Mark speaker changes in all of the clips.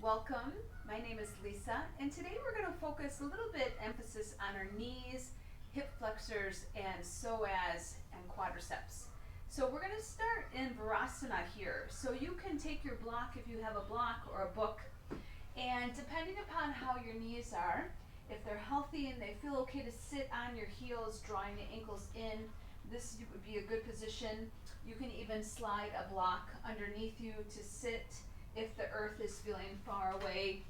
Speaker 1: Welcome. My name is Lisa, and today we're going to focus a little bit emphasis on our knees, hip flexors, and psoas and quadriceps. So we're going to start in Virasana here. So you can take your block if you have a block or a book, and depending upon how your knees are, if they're healthy and they feel okay to sit on your heels, drawing the ankles in, this would be a good position. You can even slide a block underneath you to sit if the earth is feeling far away.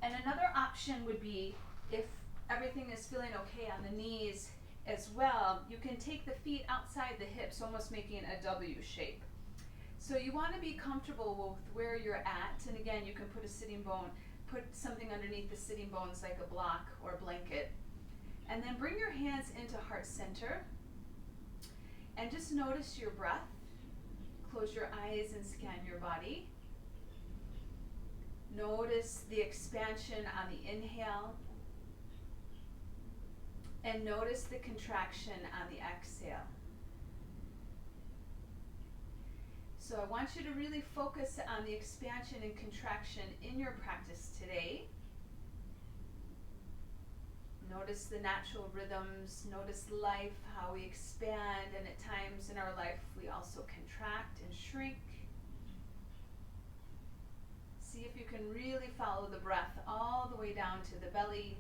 Speaker 1: And another option would be, if everything is feeling okay on the knees as well, you can take the feet outside the hips, almost making a W shape. So you want to be comfortable with where you're at, and again, you can put a sitting bone, put something underneath the sitting bones like a block or a blanket, and then bring your hands into heart center and just notice your breath. Close your eyes and scan your body. Notice the expansion on the inhale, and notice the contraction on the exhale. So I want you to really focus on the expansion and contraction in your practice today. Notice the natural rhythms, notice life, how we expand, and at times in our life we also contract and shrink. See if you can really follow the breath all the way down to the belly.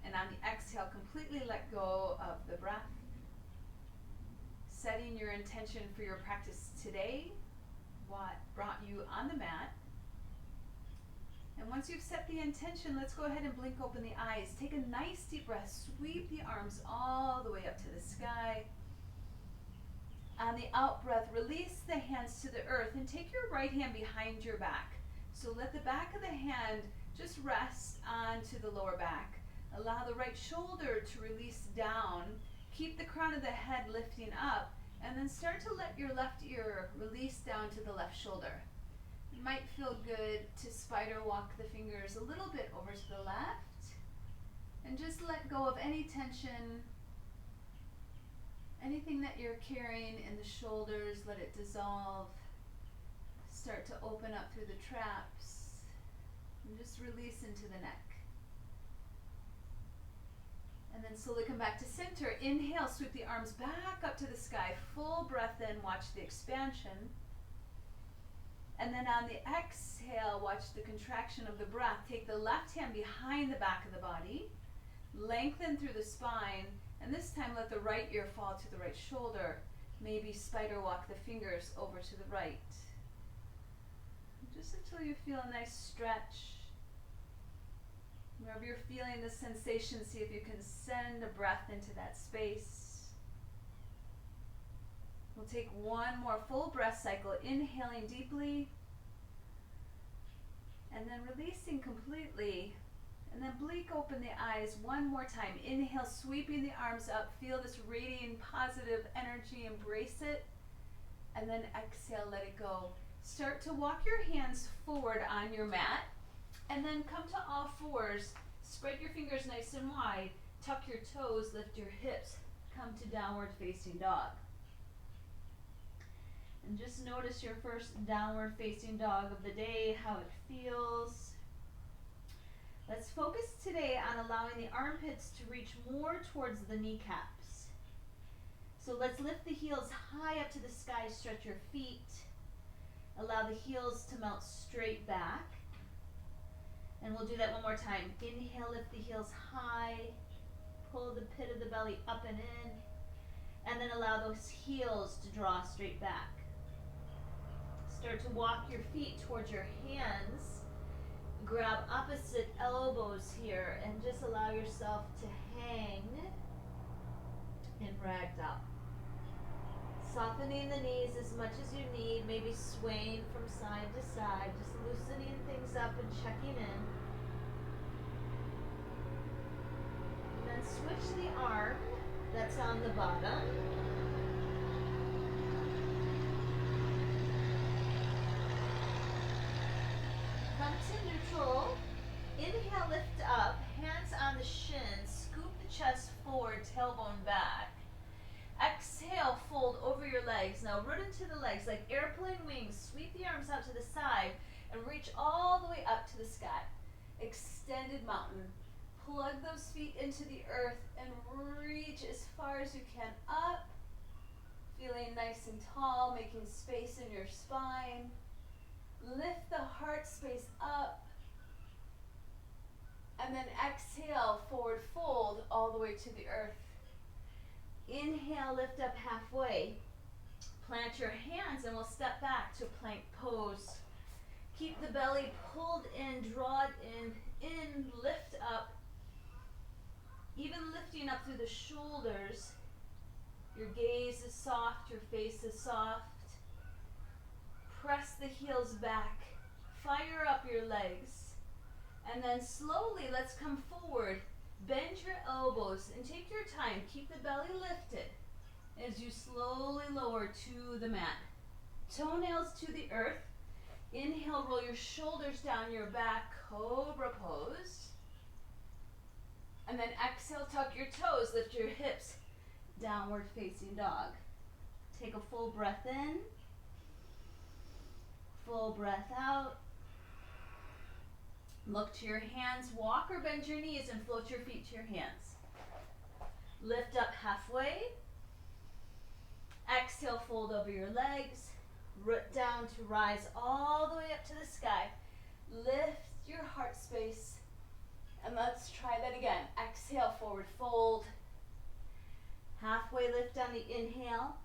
Speaker 1: And on the exhale, completely let go of the breath. Setting your intention for your practice today, what brought you on the mat. And once you've set the intention, let's go ahead and blink open the eyes. Take a nice deep breath. Sweep the arms all the way up to the sky. On the out breath, release the hands to the earth and take your right hand behind your back. So let the back of the hand just rest onto the lower back. Allow the right shoulder to release down. Keep the crown of the head lifting up, and then start to let your left ear release down to the left shoulder. It might feel good to spider walk the fingers a little bit over to the left, and just let go of any tension. Anything that you're carrying in the shoulders, let it dissolve. Start to open up through the traps, and just release into the neck. And then slowly come back to center. Inhale, sweep the arms back up to the sky. Full breath in, watch the expansion. And then on the exhale, watch the contraction of the breath. Take the left hand behind the back of the body. Lengthen through the spine. And this time let the right ear fall to the right shoulder. Maybe spider walk the fingers over to the right. Just until you feel a nice stretch. Wherever you're feeling the sensation, see if you can send a breath into that space. We'll take one more full breath cycle, inhaling deeply, and then releasing completely. And then blink open the eyes one more time. Inhale, sweeping the arms up. Feel this radiating positive energy, embrace it. And then exhale, let it go. Start to walk your hands forward on your mat. And then come to all fours. Spread your fingers nice and wide. Tuck your toes, lift your hips. Come to downward facing dog. And just notice your first downward facing dog of the day, how it feels. Let's focus today on allowing the armpits to reach more towards the kneecaps. So let's lift the heels high up to the sky, stretch your feet. Allow the heels to melt straight back. And we'll do that one more time. Inhale, lift the heels high. Pull the pit of the belly up and in. And then allow those heels to draw straight back. Start to walk your feet towards your hands. Grab opposite elbows here and just allow yourself to hang in ragdoll. Softening the knees as much as you need, maybe swaying from side to side, just loosening things up and checking in. And then switch the arm that's on the bottom. Come to neutral. Inhale, lift up, hands on the shins, scoop the chest forward, tailbone back. Exhale, fold over your legs. Now root into the legs like airplane wings. Sweep the arms out to the side and reach all the way up to the sky. Extended mountain. Plug those feet into the earth and reach as far as you can up. Feeling nice and tall, making space in your spine. Lift the heart space up. And then exhale, forward fold all the way to the earth. Inhale, lift up halfway. Plant your hands and we'll step back to plank pose. Keep the belly pulled in, draw it in, lift up. Even lifting up through the shoulders. Your gaze is soft, your face is soft. Press the heels back. Fire up your legs. And then slowly, let's come forward. Bend your elbows and take your time. Keep the belly lifted as you slowly lower to the mat. Toenails to the earth. Inhale, roll your shoulders down your back, cobra pose. And then exhale, tuck your toes, lift your hips, downward facing dog. Take a full breath in, full breath out. Look to your hands, walk or bend your knees and float your feet to your hands. Lift up halfway. Exhale, fold over your legs. Root down to rise all the way up to the sky. Lift your heart space. And let's try that again. Exhale, forward fold. Halfway lift on the inhale.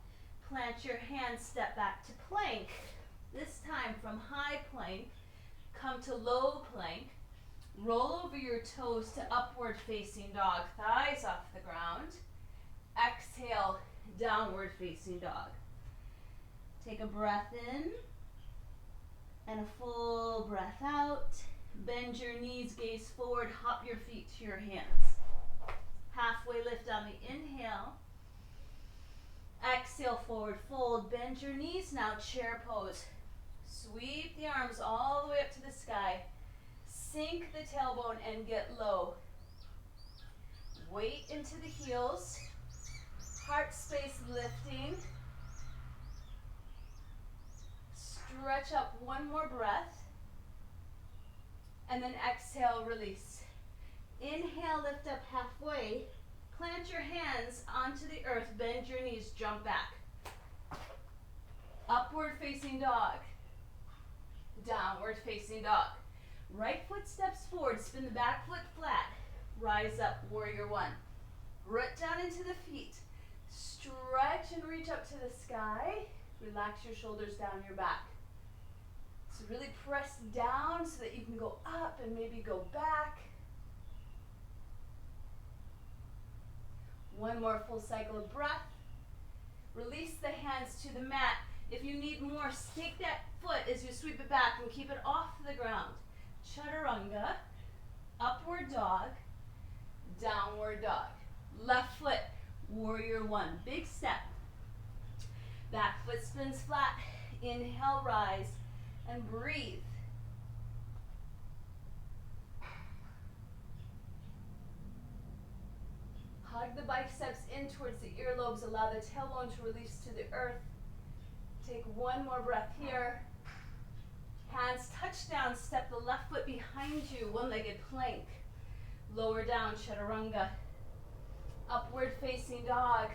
Speaker 1: Plant your hands, step back to plank. This time from high plank, come to low plank. Roll over your toes to upward facing dog. Thighs off the ground. Exhale, downward facing dog. Take a breath in and a full breath out. Bend your knees, gaze forward, hop your feet to your hands. Halfway lift on the inhale. Exhale, forward fold. Bend your knees now, chair pose. Sweep the arms all the way up to the sky. Sink the tailbone and get low. Weight into the heels. Heart space lifting. Stretch up one more breath. And then exhale, release. Inhale, lift up halfway. Plant your hands onto the earth. Bend your knees, jump back. Upward facing dog. Downward facing dog. Right foot steps forward, spin the back foot flat. Rise up, warrior one. Root down into the feet. Stretch and reach up to the sky. Relax your shoulders down your back. So really press down so that you can go up and maybe go back. One more full cycle of breath. Release the hands to the mat. If you need more, take that foot as you sweep it back and keep it off the ground. Chaturanga, upward dog, downward dog. Left foot, warrior one. Big step. Back foot spins flat. Inhale, rise, and breathe. Hug the biceps in towards the earlobes. Allow the tailbone to release to the earth. Take one more breath here. Hands touch down. Step the left foot behind you. One-legged plank. Lower down, chaturanga. Upward facing dog.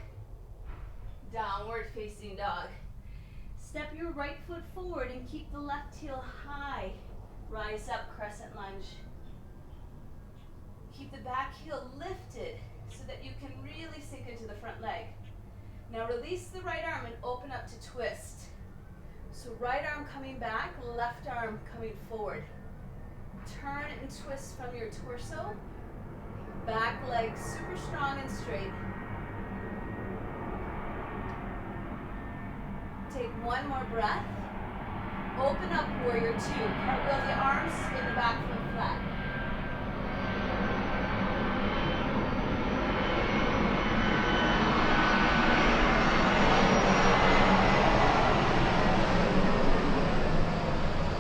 Speaker 1: Downward facing dog. Step your right foot forward and keep the left heel high. Rise up, crescent lunge. Keep the back heel lifted so that you can really sink into the front leg. Now release the right arm and open up to twist. So right arm coming back, left arm coming forward. Turn and twist from your torso. Back leg super strong and straight. Take one more breath. Open up, warrior two. Cartwheel the arms, spin the back foot flat.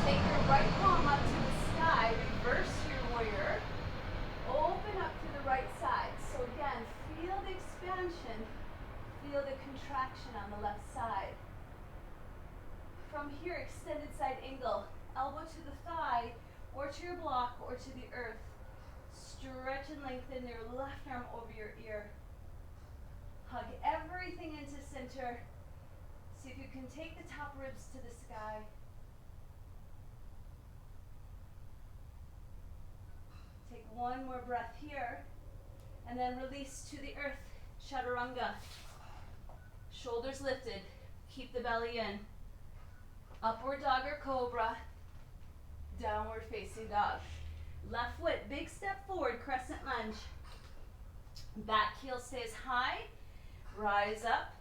Speaker 1: Take your right palm up to the sky. Reverse your warrior. Open up to the right side. So again, feel the expansion. Feel the contraction on the left side. From here, extended side angle. elbow to the thigh, or to your block, or to the earth. Stretch and lengthen your left arm over your ear. Hug everything into center. See if you can take the top ribs to the sky. Take one more breath here, and then release to the earth, chaturanga. Shoulders lifted, keep the belly in. Upward dog or cobra, downward facing dog. Left foot, big step forward, crescent lunge. Back heel stays high, rise up.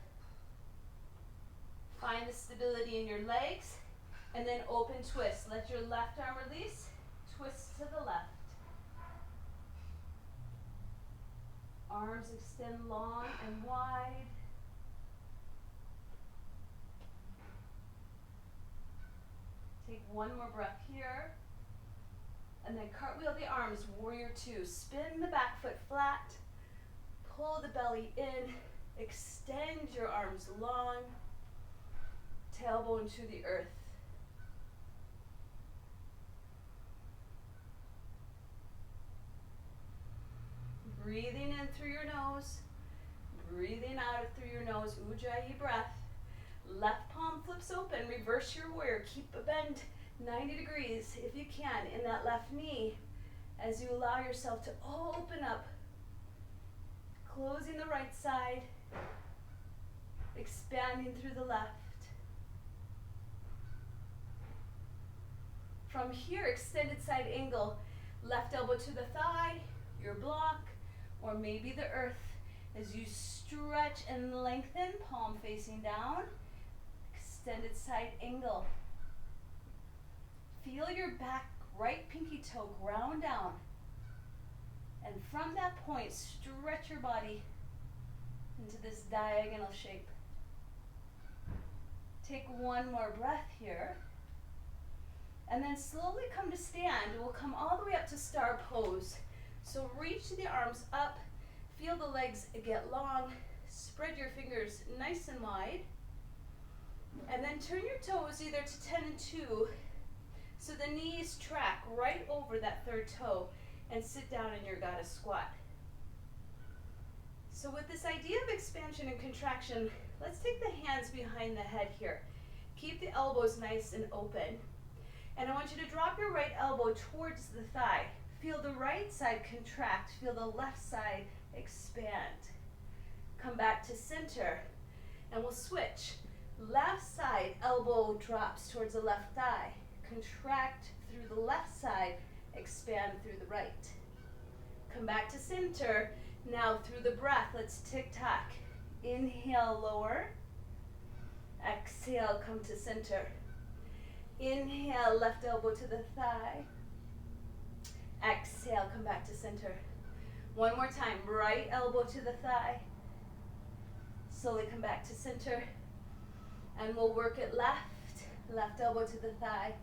Speaker 1: Find the stability in your legs, and then open twist. Let your left arm release, twist to the left. Arms extend long and wide. Take one more breath here. And then cartwheel the arms, warrior two. Spin the back foot flat. Pull the belly in. Extend your arms long. Tailbone to the earth. Breathing in through your nose. Breathing out through your nose. Ujjayi breath. Left palm flips open. Reverse your warrior. Keep a bend 90 degrees if you can in that left knee as you allow yourself to open up. Closing the right side. Expanding through the left. From here, extended side angle. Left elbow to the thigh, your block, or maybe the earth as you stretch and lengthen, palm facing down. Extended side angle. Feel your back right pinky toe ground down. And from that point, stretch your body into this diagonal shape. Take one more breath here. And then slowly come to stand. We'll come all the way up to star pose. So reach the arms up. Feel the legs get long. Spread your fingers nice and wide. And then turn your toes either to 10 and 2. So the knees track right over that third toe. And sit down in your goddess squat. So with this idea of expansion and contraction, let's take the hands behind the head here. Keep the elbows nice and open. And I want you to drop your right elbow towards the thigh. Feel the right side contract. Feel the left side expand. Come back to center. And we'll switch. Left side, elbow drops towards the left thigh. Contract through the left side. Expand through the right. Come back to center. Now through the breath, let's tick-tock. Inhale, lower. Exhale, come to center. Inhale, left elbow to the thigh. Exhale, come back to center. One more time, right elbow to the thigh. Slowly come back to center. And we'll work it left elbow to the thigh.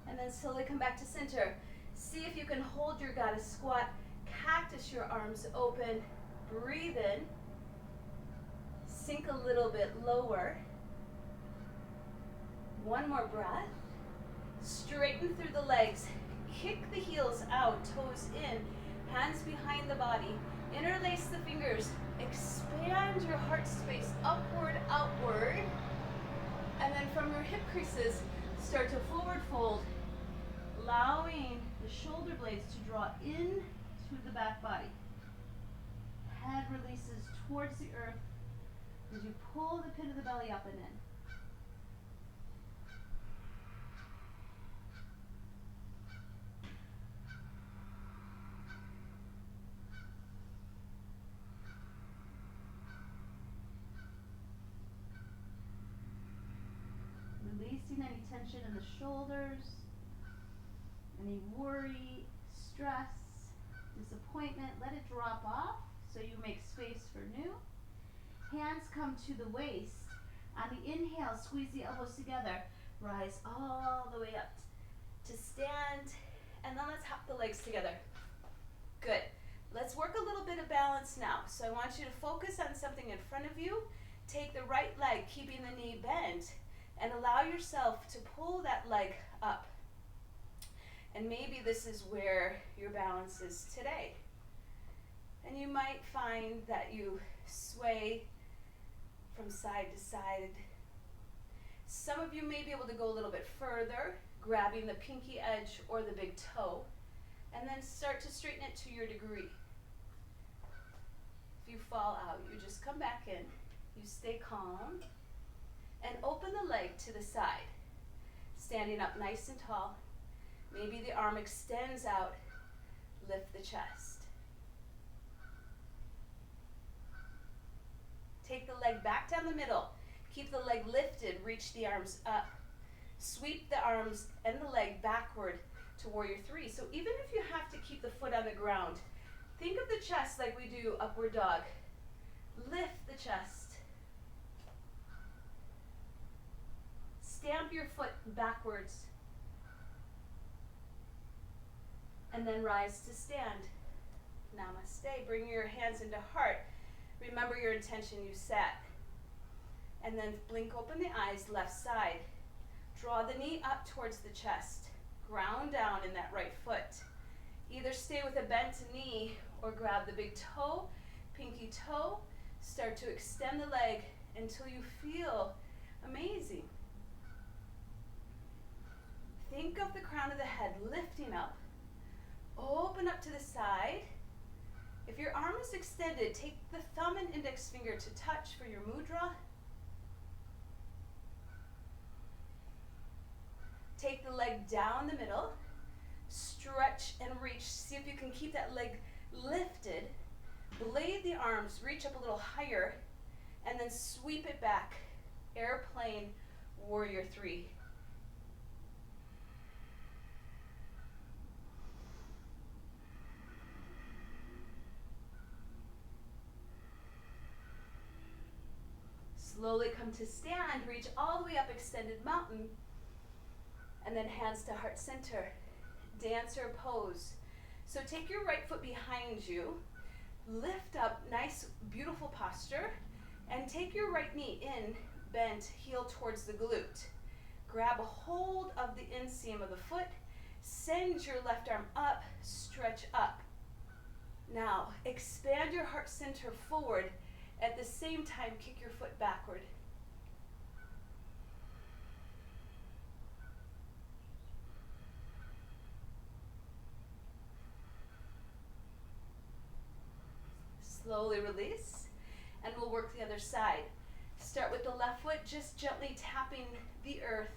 Speaker 1: And then slowly come back to center. See if you can hold your goddess squat. Cactus your arms open. Breathe in. Sink a little bit lower. One more breath. Straighten through the legs. Kick the heels out, toes in, hands behind the body. Interlace the fingers. Expand your heart space upward, outward. And then from your hip creases, start to forward fold, allowing the shoulder blades to draw in to the back body. Head releases towards the earth as you pull the pit of the belly up and in. Releasing any tension in the shoulders, any worry, stress, disappointment, let it drop off so you make space for new. Hands come to the waist. On the inhale, squeeze the elbows together. Rise all the way up to stand. And then let's hop the legs together. Good. Let's work a little bit of balance now. So I want you to focus on something in front of you. Take the right leg, keeping the knee bent, and allow yourself to pull that leg up. And maybe this is where your balance is today. And you might find that you sway from side to side. Some of you may be able to go a little bit further, grabbing the pinky edge or the big toe, and then start to straighten it to your degree. If you fall out, you just come back in, you stay calm, and open the leg to the side. Standing up nice and tall. Maybe the arm extends out, lift the chest. Take the leg back down the middle. Keep the leg lifted, reach the arms up. Sweep the arms and the leg backward to warrior three. So even if you have to keep the foot on the ground, think of the chest like we do upward dog. Lift the chest. Stamp your foot backwards. And then rise to stand. Namaste. Bring your hands into heart. Remember your intention, you sat. And then blink open the eyes, left side. Draw the knee up towards the chest. Ground down in that right foot. Either stay with a bent knee or grab the big toe, pinky toe. Start to extend the leg until you feel amazing. Think of the crown of the head lifting up. Open up to the side. If your arm is extended, take the thumb and index finger to touch for your mudra. Take the leg down the middle. Stretch and reach. See if you can keep that leg lifted. Blade the arms, reach up a little higher, and then sweep it back. Airplane, warrior three. Slowly come to stand, reach all the way up, extended mountain, and then hands to heart center. Dancer pose. So take your right foot behind you, lift up, nice, beautiful posture, and take your right knee in, bent, heel towards the glute. Grab a hold of the inseam of the foot, send your left arm up, stretch up. Now, expand your heart center forward. At the same time, kick your foot backward. Slowly release, and we'll work the other side. Start with the left foot, just gently tapping the earth.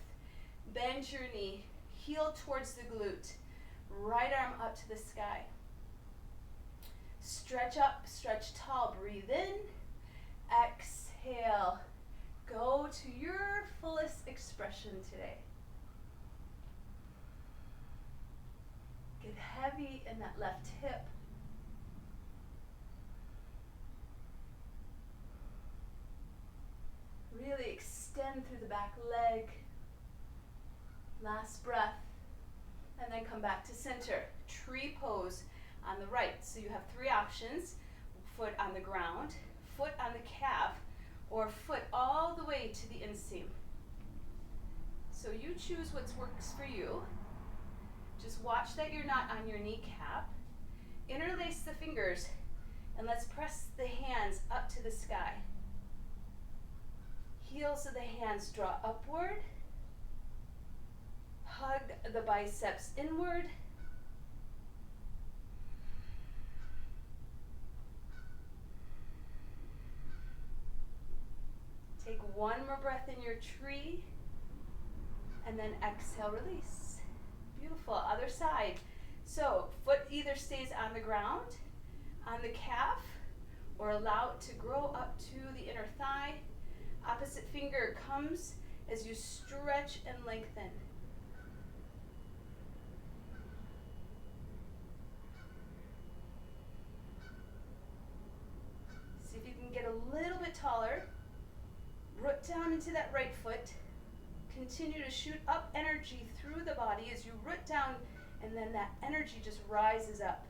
Speaker 1: Bend your knee, heel towards the glute. Right arm up to the sky. Stretch up, stretch tall, breathe in. Exhale. Go to your fullest expression today. Get heavy in that left hip. Really extend through the back leg. Last breath. And then come back to center. Tree pose on the right. So you have three options. Foot on the ground, foot on the calf, or foot all the way to the inseam. So you choose what works for you. Just watch that you're not on your kneecap. Interlace the fingers, and let's press the hands up to the sky. Heels of the hands draw upward. Hug the biceps inward. Take one more breath in your tree, and then exhale, release. Beautiful. Other side. So foot either stays on the ground, on the calf, or allow it to grow up to the inner thigh. Opposite finger comes as you stretch and lengthen. See if you can get a little bit taller. Root down into that right foot. Continue to shoot up energy through the body as you root down, and then that energy just rises up.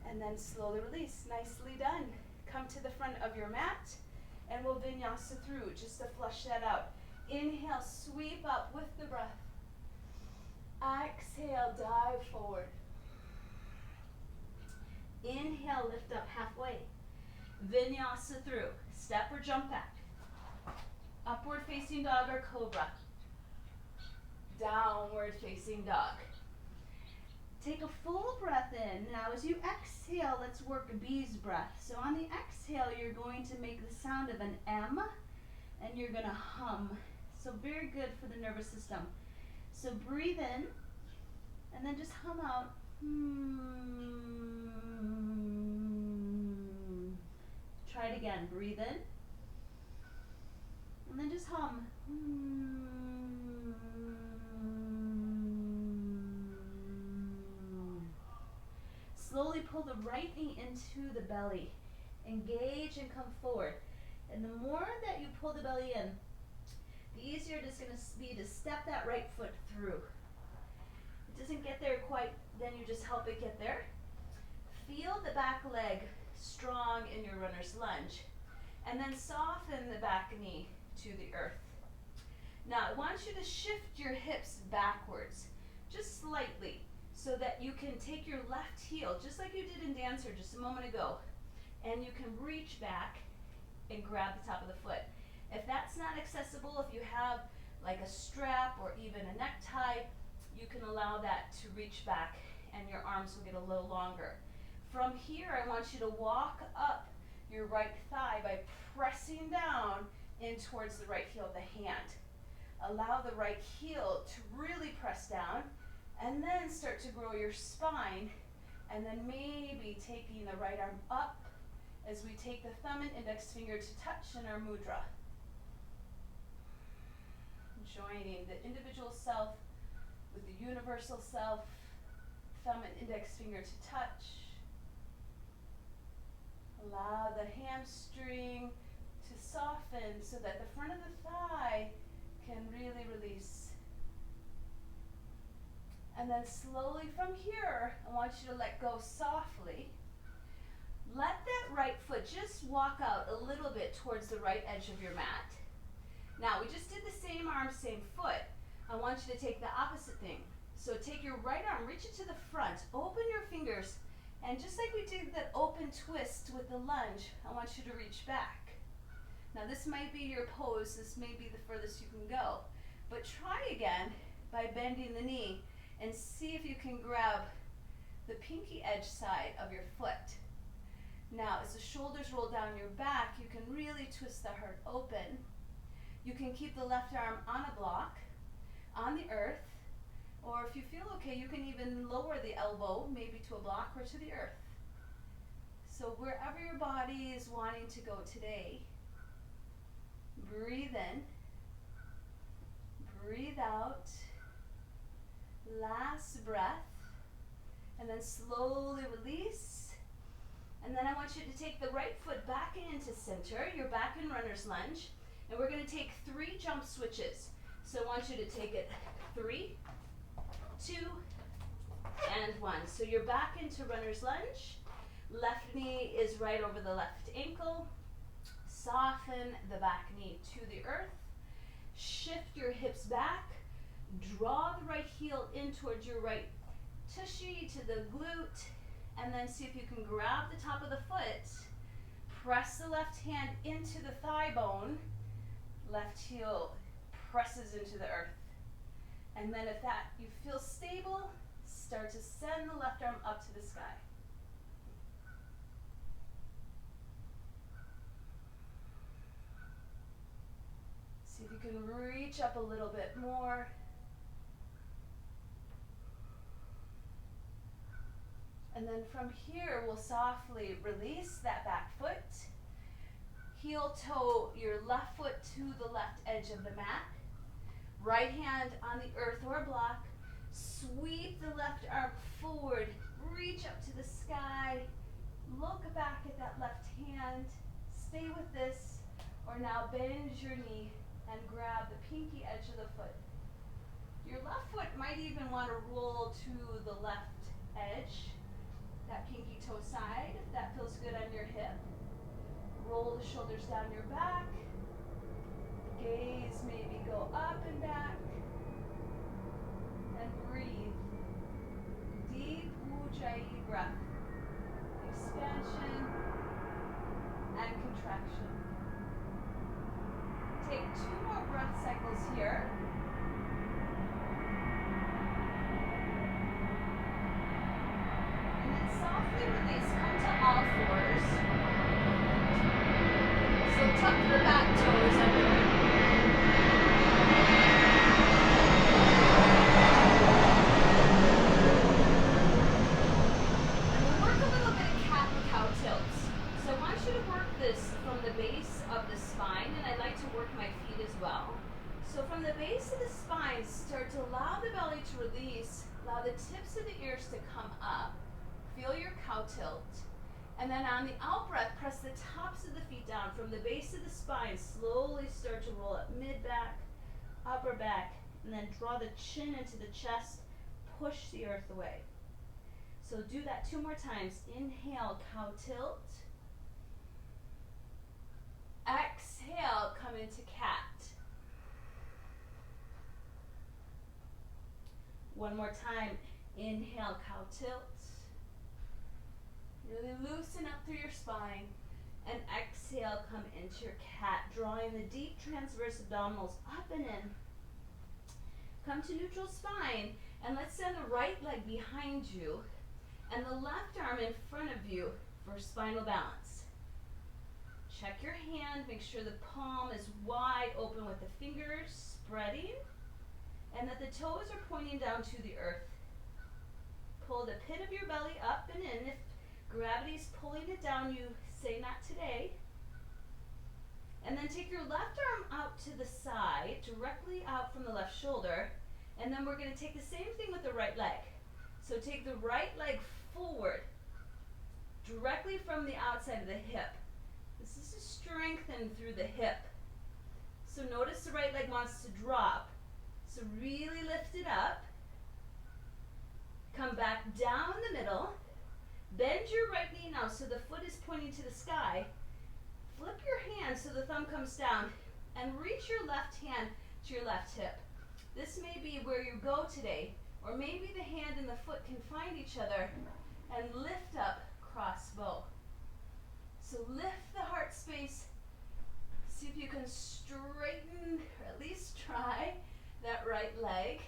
Speaker 1: And then slowly release. Nicely done. Come to the front of your mat, and we'll vinyasa through just to flush that out. Inhale, sweep up with the breath. Exhale, dive forward. Inhale, lift up halfway. Vinyasa through. Step or jump back. Upward facing dog or cobra. Downward facing dog. Take a full breath in. Now as you exhale, let's work a bee's breath. So on the exhale, you're going to make the sound of an M, and you're going to hum. So very good for the nervous system. So breathe in, and then just hum out. Try it again. Breathe in, and then just hum. Slowly pull the right knee into the belly. Engage and come forward. And the more that you pull the belly in, the easier it is going to be to step that right foot through. It doesn't get there quite, then you just help it get there. Feel the back leg strong in your runner's lunge. And then soften the back knee to the earth. Now I want you to shift your hips backwards, just slightly, so that you can take your left heel, just like you did in Dancer just a moment ago, and you can reach back and grab the top of the foot. If that's not accessible, if you have like a strap or even a necktie, you can allow that to reach back and your arms will get a little longer. From here, I want you to walk up your right thigh by pressing down in towards the right heel of the hand. Allow the right heel to really press down, and then start to grow your spine, and then maybe taking the right arm up as we take the thumb and index finger to touch in our mudra. Joining the individual self with the universal self, thumb and index finger to touch. Allow the hamstring to soften so that the front of the thigh can really release. And then slowly from here, I want you to let go softly. Let that right foot just walk out a little bit towards the right edge of your mat. Now, we just did the same arm, same foot. I want you to take the opposite thing. So take your right arm, reach it to the front, open your fingers, and just like we did that open twist with the lunge, I want you to reach back. Now this might be your pose, this may be the furthest you can go, but try again by bending the knee and see if you can grab the pinky edge side of your foot. Now as the shoulders roll down your back, you can really twist the heart open. You can keep the left arm on a block, on the earth, or if you feel okay, you can even lower the elbow, maybe to a block or to the earth. So wherever your body is wanting to go today, breathe in, breathe out, last breath, and then slowly release. And then I want you to take the right foot back into center. You're back in runner's lunge. And we're going to take 3 jump switches. So I want you to take it 3, 2, and 1. So you're back into runner's lunge. Left knee is right over the left ankle. Soften the back knee to the earth. Shift your hips back. Draw the right heel in towards your right tushy to the glute. And then see if you can grab the top of the foot. Press the left hand into the thigh bone. Left heel presses into the earth. And then if that you feel stable, start to send the left arm up to the sky. See if you can reach up a little bit more. And then from here, we'll softly release that back foot. Heel toe your left foot to the left edge of the mat. Right hand on the earth or block. Sweep the left arm forward. Reach up to the sky. Look back at that left hand. Stay with this. Or now bend your knee and grab the pinky edge of the foot. Your left foot might even want to roll to the left edge. That pinky toe side, if that feels good on your hip. Roll the shoulders down your back. Gaze maybe go up and back. And breathe. Deep Ujjayi breath. Expansion and contraction. Take 2 more breath cycles here. And then softly release. Come to all fours. So tuck your back toes under. And we'll work a little bit of cat and cow tilts. So I want you to work this from the base of the spine, and I like to work my feet as well. So from the base of the spine, start to allow the belly to release, allow the tips of the ears to come up. Feel your cow tilt. And then on the out breath, press the tops of the feet down. From the base of the spine, slowly start to roll up mid-back, upper back, and then draw the chin into the chest, push the earth away. So do that 2 more times. Inhale, cow tilt. Exhale, come into cat. 1 more time. Inhale, cow tilt. Really loosen up through your spine. And exhale, come into your cat, drawing the deep transverse abdominals up and in. Come to neutral spine, and let's send the right leg behind you and the left arm in front of you for spinal balance. Check your hand, make sure the palm is wide open with the fingers spreading and that the toes are pointing down to the earth. Pull the pit of your belly up and in. If gravity's pulling it down, you say not today. And then take your left arm out to the side, directly out from the left shoulder, and then we're going to take the same thing with the right leg. So take the right leg forward, directly from the outside of the hip. This is to strengthen through the hip. So notice the right leg wants to drop. So really lift it up. Come back down the middle. Bend your right knee now so the foot is pointing to the sky. Flip your hand so the thumb comes down and reach your left hand to your left hip. This may be where you go today, or maybe the hand and the foot can find each other and lift up crossbow. So lift the heart space. See if you can straighten, or at least try, that right leg.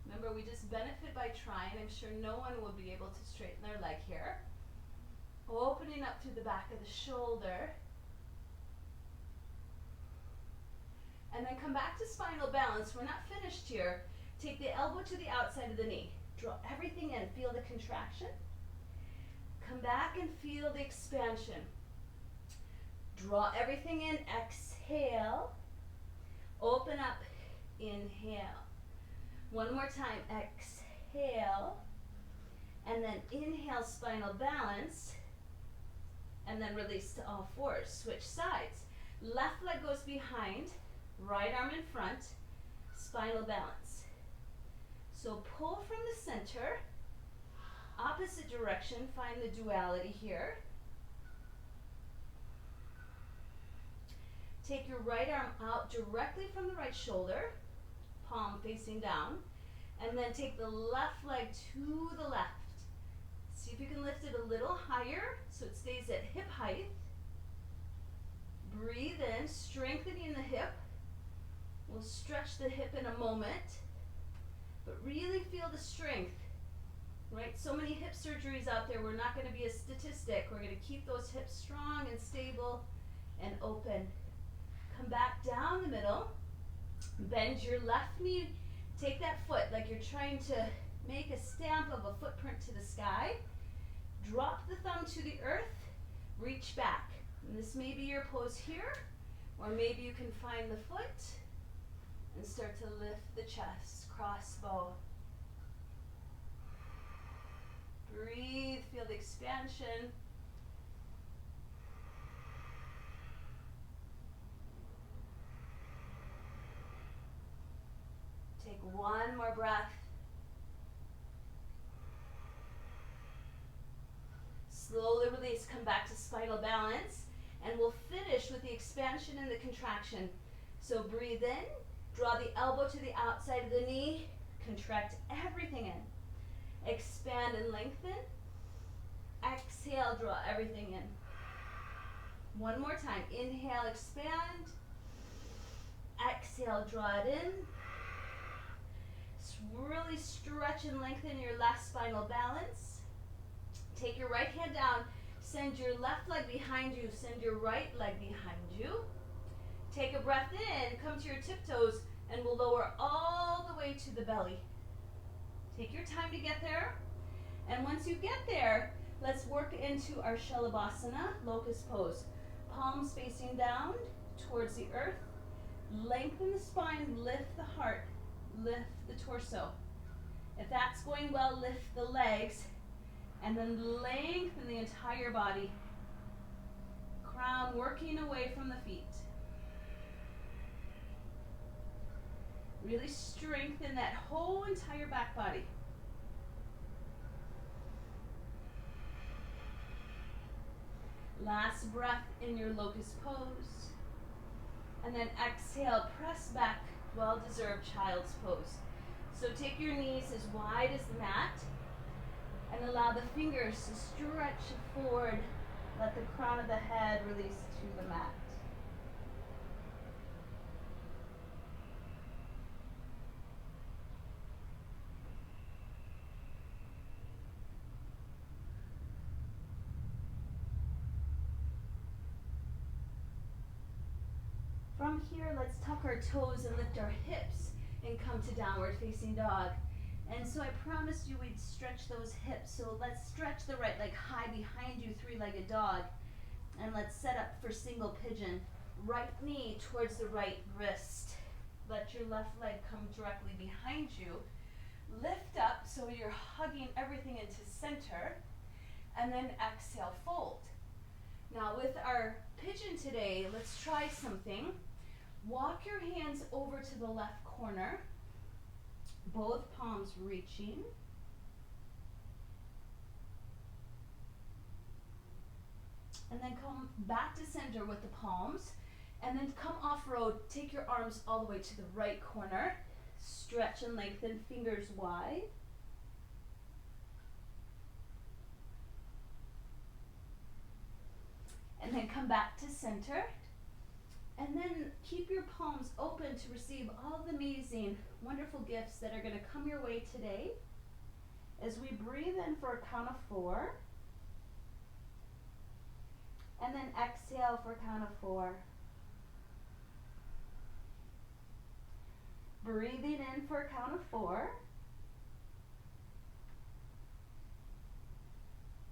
Speaker 1: Remember, we just benefit by trying. I'm sure no one will be able to straighten their leg here. Opening up through the back of the shoulder. And then come back to spinal balance. We're not finished here. Take the elbow to the outside of the knee. Draw everything in. Feel the contraction. Come back and feel the expansion. Draw everything in. Exhale. Open up. Inhale. 1 more time. Exhale. And then inhale, spinal balance. And then release to all fours. Switch sides. Left leg goes behind. Right arm in front. Spinal balance. So pull from the center. Opposite direction. Find the duality here. Take your right arm out directly from the right shoulder. Palm facing down. And then take the left leg to the left. See if you can lift it a little higher so it stays at hip height. Breathe in, strengthening the hip. We'll stretch the hip in a moment, but really feel the strength, right? So many hip surgeries out there, we're not going to be a statistic. We're going to keep those hips strong and stable and open. Come back down the middle. Bend your left knee. Take that foot like you're trying to make a stamp of a footprint to the sky. Drop the thumb to the earth. Reach back. And this may be your pose here, or maybe you can find the foot and start to lift the chest, crossbow. Breathe, feel the expansion. Take 1 more breath. Slowly release, come back to spinal balance, and we'll finish with the expansion and the contraction. So breathe in, draw the elbow to the outside of the knee, contract everything in. Expand and lengthen. Exhale, draw everything in. One more time. Inhale, expand. Exhale, draw it in. Really stretch and lengthen your left spinal balance. Take your right hand down. Send your left leg behind you. Send your right leg behind you. Take a breath in. Come to your tiptoes, and we'll lower all the way to the belly. Take your time to get there. And once you get there, let's work into our Shalabhasana, locust pose. Palms facing down towards the earth. Lengthen the spine, lift the heart, lift the torso. If that's going well, lift the legs, and then lengthen the entire body. Crown working away from the feet. Really strengthen that whole entire back body. Last breath in your locust pose. And then exhale, press back, well-deserved child's pose. So take your knees as wide as the mat and allow the fingers to stretch forward. Let the crown of the head release to the mat. From here, let's tuck our toes and lift our hips and come to downward facing dog. And so I promised you we'd stretch those hips. So let's stretch the right leg high behind you, three-legged dog. And let's set up for single pigeon. Right knee towards the right wrist. Let your left leg come directly behind you. Lift up so you're hugging everything into center. And then exhale, fold. Now with our pigeon today, let's try something. Walk your hands over to the left corner, both palms reaching. And then come back to center with the palms. And then come off-road, take your arms all the way to the right corner. Stretch and lengthen, fingers wide. And then come back to center. And then keep your palms open to receive all the amazing, wonderful gifts that are going to come your way today. As we breathe in for a count of 4. And then exhale for a count of 4. Breathing in for a count of 4.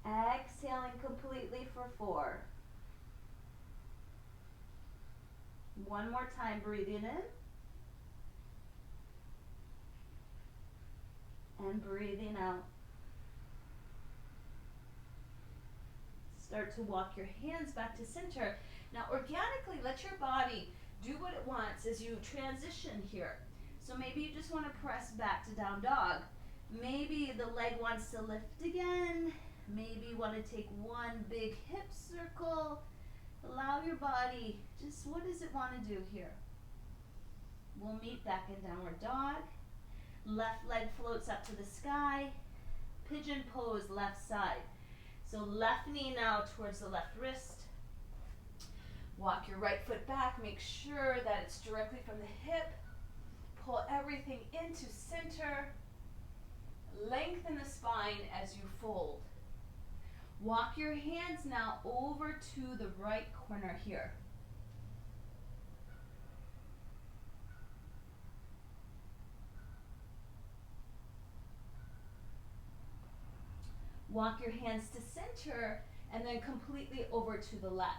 Speaker 1: Exhaling completely for 4. One more time, breathing in. And breathing out. Start to walk your hands back to center. Now organically let your body do what it wants as you transition here. So maybe you just want to press back to down dog. Maybe the leg wants to lift again. Maybe you want to take one big hip circle. Allow your body, just what does it want to do here? We'll meet back in downward dog. Left leg floats up to the sky. Pigeon pose, left side. So left knee now towards the left wrist. Walk your right foot back. Make sure that it's directly from the hip. Pull everything into center. Lengthen the spine as you fold. Walk your hands now over to the right corner here. Walk your hands to center and then completely over to the left.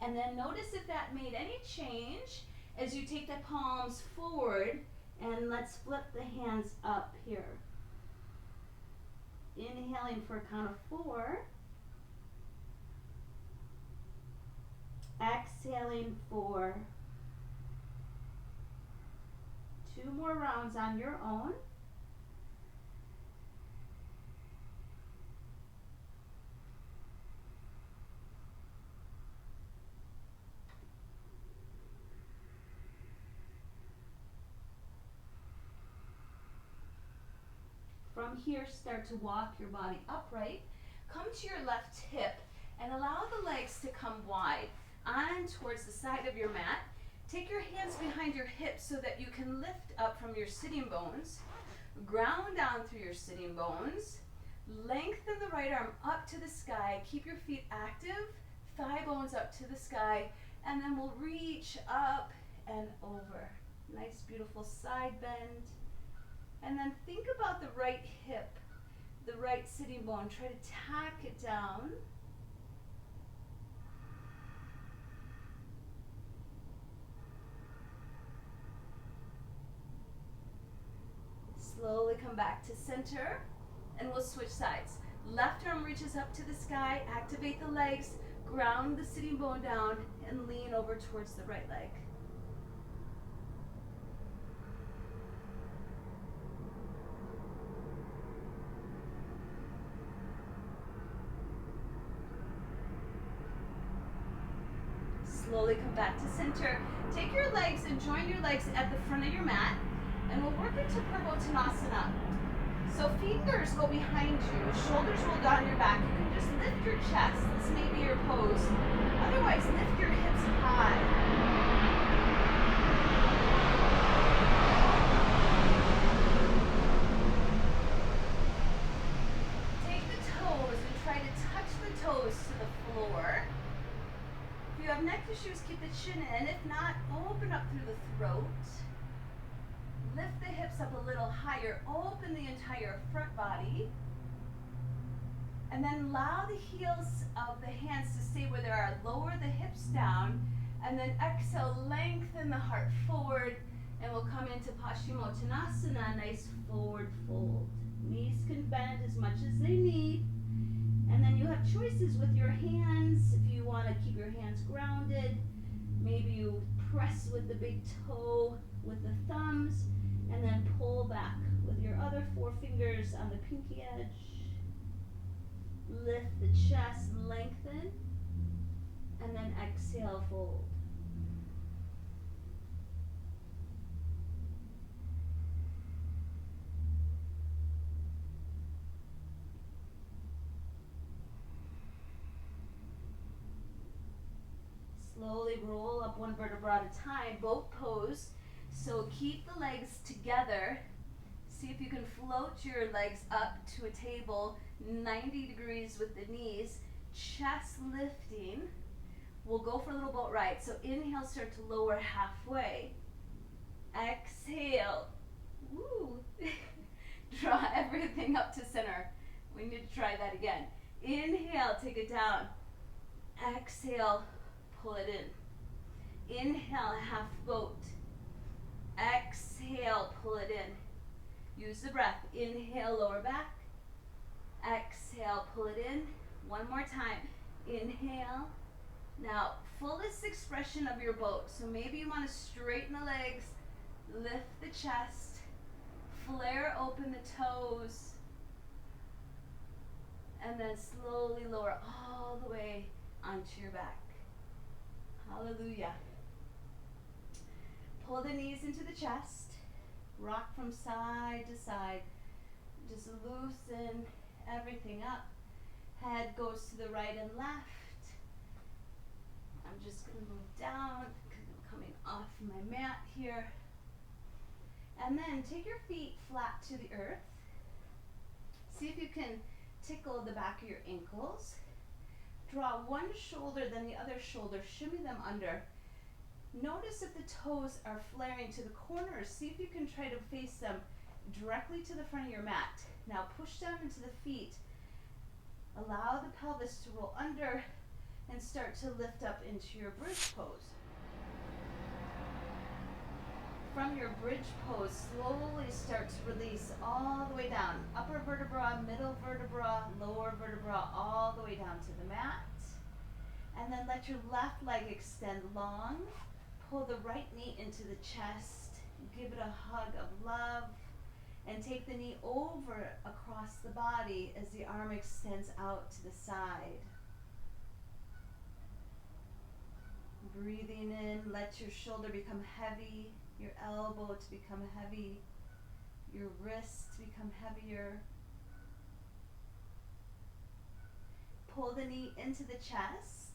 Speaker 1: And then notice if that made any change as you take the palms forward, and let's flip the hands up here. Inhaling for a count of 4. Exhaling for 2 more rounds on your own. from here, start to walk your body upright. Come to your left hip and allow the legs to come wide on towards the side of your mat. Take your hands behind your hips so that you can lift up from your sitting bones. Ground down through your sitting bones. Lengthen the right arm up to the sky. Keep your feet active, thigh bones up to the sky, and then we'll reach up and over. Nice, beautiful side bend. And then think about the right hip, the right sitting bone. Try to tack it down. Slowly come back to center, and we'll switch sides. Left arm reaches up to the sky, activate the legs, ground the sitting bone down, and lean over towards the right leg. Slowly come back to center. Take your legs and join your legs at the front of your mat, and we'll work into Purvottanasana. So fingers go behind you, shoulders roll down your back. You can just lift your chest. This may be your pose. Otherwise, lift your hips high. Take the toes and try to touch the toes to the floor. If you have neck issues, keep the chin in. If not, open up through the throat. Lift the hips up a little higher. Open the entire front body. And then allow the heels of the hands to stay where they are. Lower the hips down. And then exhale, lengthen the heart forward. And we'll come into Paschimottanasana, nice forward fold. Knees can bend as much as they need. And then you have choices with your hands. If you want to keep your hands grounded, maybe you press with the big toe with the thumbs, and then pull back with your other four fingers on the pinky edge. Lift the chest, lengthen, and then exhale, fold. Slowly roll up one vertebra at a time, both pose. So keep the legs together. See if you can float your legs up to a table, 90 degrees with the knees, chest lifting. We'll go for a little boat ride. So inhale, start to lower halfway. Exhale. Woo. Draw everything up to center. We need to try that again. Inhale, take it down. Exhale, pull it in. Inhale, half boat. Exhale, pull it in. Use the breath. Inhale, lower back. Exhale, pull it in. One more time. Inhale. Now, fullest expression of your boat. So maybe you want to straighten the legs, lift the chest, flare open the toes, and then slowly lower all the way onto your back. Hallelujah. Pull the knees into the chest. Rock from side to side. Just loosen everything up. Head goes to the right and left. I'm just going to move down because I'm coming off my mat here. And then take your feet flat to the earth. See if you can tickle the back of your ankles. Draw one shoulder, then the other shoulder. Shimmy them under. Notice if the toes are flaring to the corners. See if you can try to face them directly to the front of your mat. Now push down into the feet. Allow the pelvis to roll under and start to lift up into your bridge pose. From your bridge pose, slowly start to release all the way down. Upper vertebra, middle vertebra, lower vertebra, all the way down to the mat. And then let your left leg extend long. Pull the right knee into the chest. Give it a hug of love. And take the knee over across the body as the arm extends out to the side. Breathing in, let your shoulder become heavy, your elbow to become heavy, your wrist to become heavier. pull the knee into the chest,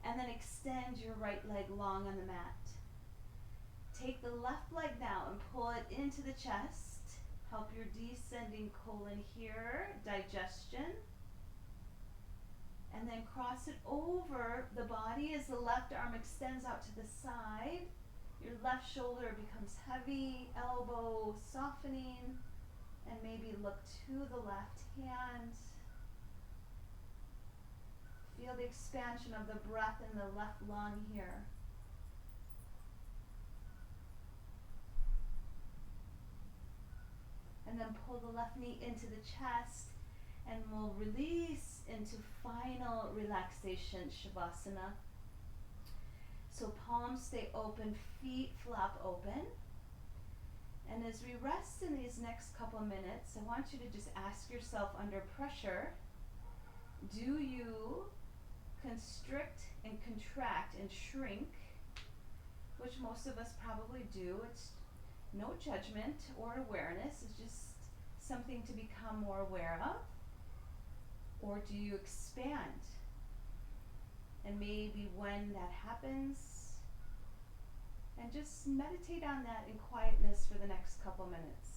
Speaker 1: and then extend your right leg long on the mat. Take the left leg now and pull it into the chest. Help your descending colon here, digestion. And then cross it over the body as the left arm extends out to the side. Your left shoulder becomes heavy, elbow softening, and maybe look to the left hand. Feel the expansion of the breath in the left lung here. And then pull the left knee into the chest, and we'll release into final relaxation, Shavasana. So palms stay open, feet flop open. And as we rest in these next couple minutes, I want you to just ask yourself under pressure, do you constrict and contract and shrink, which most of us probably do. It's no judgment or awareness, it's just something to become more aware of. Or do you expand? And maybe when that happens, and just meditate on that in quietness for the next couple minutes.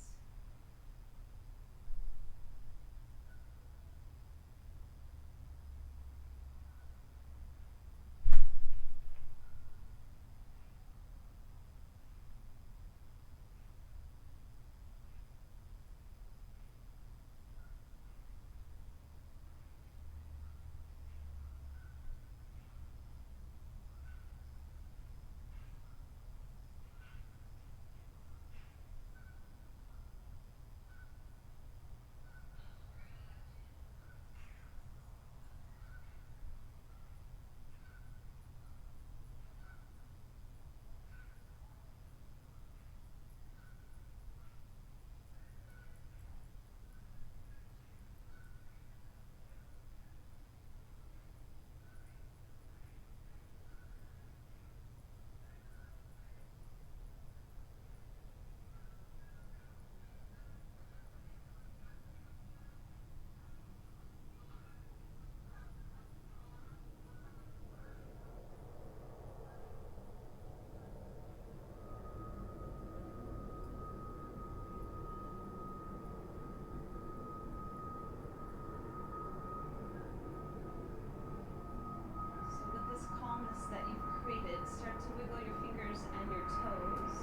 Speaker 1: That you've created, start to wiggle your fingers and your toes.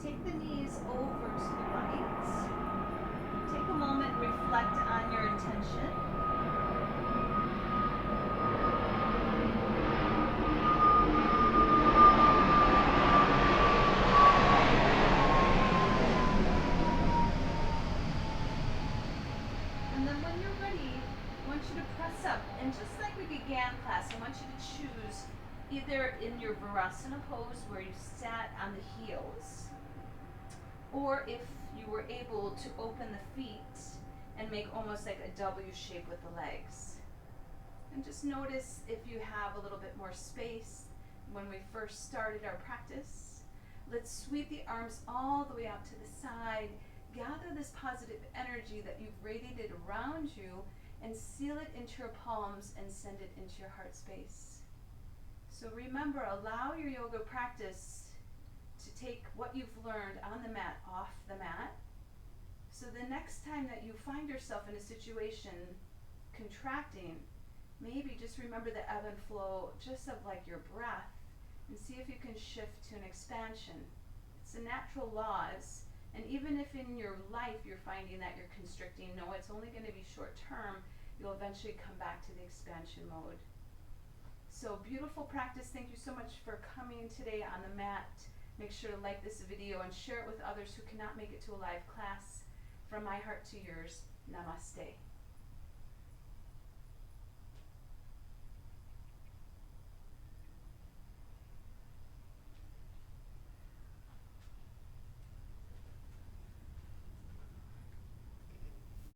Speaker 1: Take the knees over to the right. Take a moment, reflect on your intention. And then when you're ready, I want you to press up, and just like we began class, I want you to choose either in your Virasana pose where you sat on the heels, or if you were able to open the feet and make almost like a W shape with the legs. And just notice if you have a little bit more space. When we first started our practice, let's sweep the arms all the way out to the side, gather this positive energy that you've radiated around you, and seal it into your palms and send it into your heart space. So remember, allow your yoga practice to take what you've learned on the mat off the mat. So the next time that you find yourself in a situation contracting, maybe just remember the ebb and flow just of like your breath, and see if you can shift to an expansion. It's the natural laws. And even if in your life you're finding that you're constricting, no, it's only going to be short term, you'll eventually come back to the expansion mode. So beautiful practice. Thank you so much for coming today on the mat. Make sure to like this video and share it with others who cannot make it to a live class. From my heart to yours, namaste.